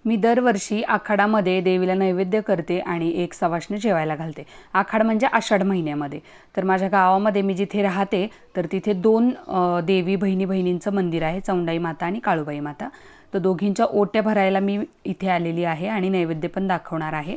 मी दरवर्षी आखाडामध्ये देवीला नैवेद्य करते आणि एक सवाष्णी जेवायला घालते। आखाड म्हणजे आषाढ महिन्यामध्ये। तर माझ्या गावामध्ये मी जिथे राहते तर तिथे दोन देवी बहिणींचं मंदिर आहे, चौंडाई माता आणि काळूबाई माता। तर दोघींच्या ओट्या भरायला मी इथे आलेली आहे आणि नैवेद्य पण दाखवणार आहे।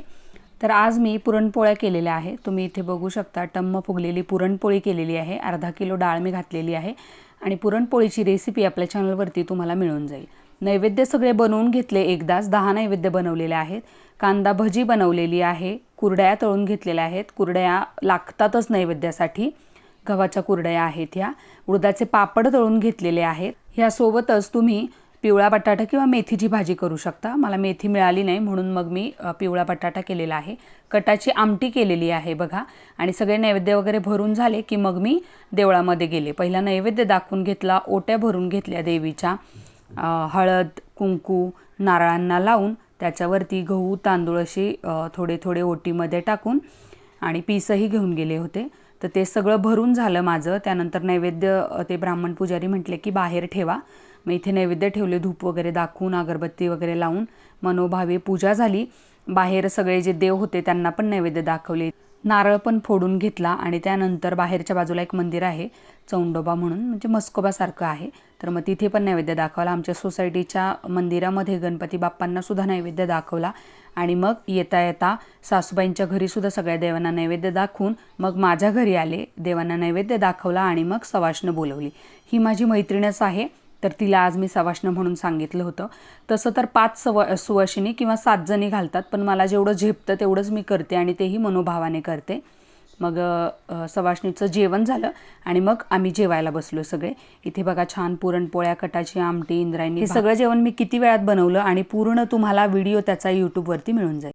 तर आज मी पुरणपोळ्या केलेल्या आहे। तुम्ही इथे बघू शकता टम्म फुगलेली पुरणपोळी केलेली आहे। अर्धा किलो डाळ मी घातलेली आहे आणि पुरणपोळीची रेसिपी आपल्या चॅनलवरती तुम्हाला मिळून जाईल। नैवेद्य सगळे बनवून घेतले, एकदाच 10 नैवेद्य बनवलेले आहेत। कांदा भजी बनवलेली आहे, कुरड्या तळून घेतलेल्या आहेत। कुरड्या लागतातच नैवेद्यासाठी, गव्हाच्या कुरड्या आहेत ह्या। उडदाचे पापड तळून घेतलेले आहेत। ह्यासोबतच तुम्ही पिवळा बटाटा किंवा मेथीची भाजी करू शकता। मला मेथी मिळाली नाही म्हणून मग मी पिवळा बटाटा केलेला आहे। कटाची आमटी केलेली आहे बघा। आणि सगळे नैवेद्य वगैरे भरून झाले की मग मी देवळामध्ये गेले। पहिला नैवेद्य दाखवून घेतला, ओट्या भरून घेतल्या देवीच्या। हळद कुंकू नारळांना लावून त्याच्यावरती गहू तांदूळ अशी थोडे थोडे ओटीमध्ये टाकून आणि पीसही घेऊन गेले होते। तर ते सगळं भरून झालं माझं। त्यानंतर नैवेद्य ते ब्राह्मण पुजारी म्हटले की बाहेर ठेवा। मी इथे नैवेद्य ठेवले, धूप वगैरे दाखवून अगरबत्ती वगैरे लावून मनोभावे पूजा झाली। बाहेर सगळे जे देव होते त्यांना पण नैवेद्य दाखवले, नारळ पण फोडून घेतला। आणि त्यानंतर बाहेरच्या बाजूला एक मंदिर आहे चौंडोबा म्हणून, म्हणजे मस्कोबासारखं आहे। तर मग तिथे पण नैवेद्य दाखवला। आमच्या सोसायटीच्या मंदिरामध्ये गणपती बाप्पांना सुद्धा नैवेद्य दाखवला। आणि मग येता येता सासूबाईंच्या घरी सुद्धा सगळ्या देवांना नैवेद्य दाखवून मग माझ्या घरी आले, देवांना नैवेद्य दाखवला आणि मग सवाष्ण बोलवली। ही माझी मैत्रीणच आहे, तर तिला आज मी सवाष्ण म्हणून सांगितलं होतं। तसं तर 5 सुवासिनी किंवा 7 जणी घालतात, पण मला जेवढं झेपतं तेवढंच मी करते आणि तेही मनोभावाने करते। मग सवाष्णीचं जेवण झालं आणि मग आम्ही जेवायला बसलो सगळे। इथे बघा छान पुरणपोळ्या, कटाची आमटी, इंद्रायणी, हे सगळं जेवण मी किती वेळात बनवलं आणि पूर्ण तुम्हाला व्हिडिओ त्याचा यूट्यूबवरती मिळून जाईल।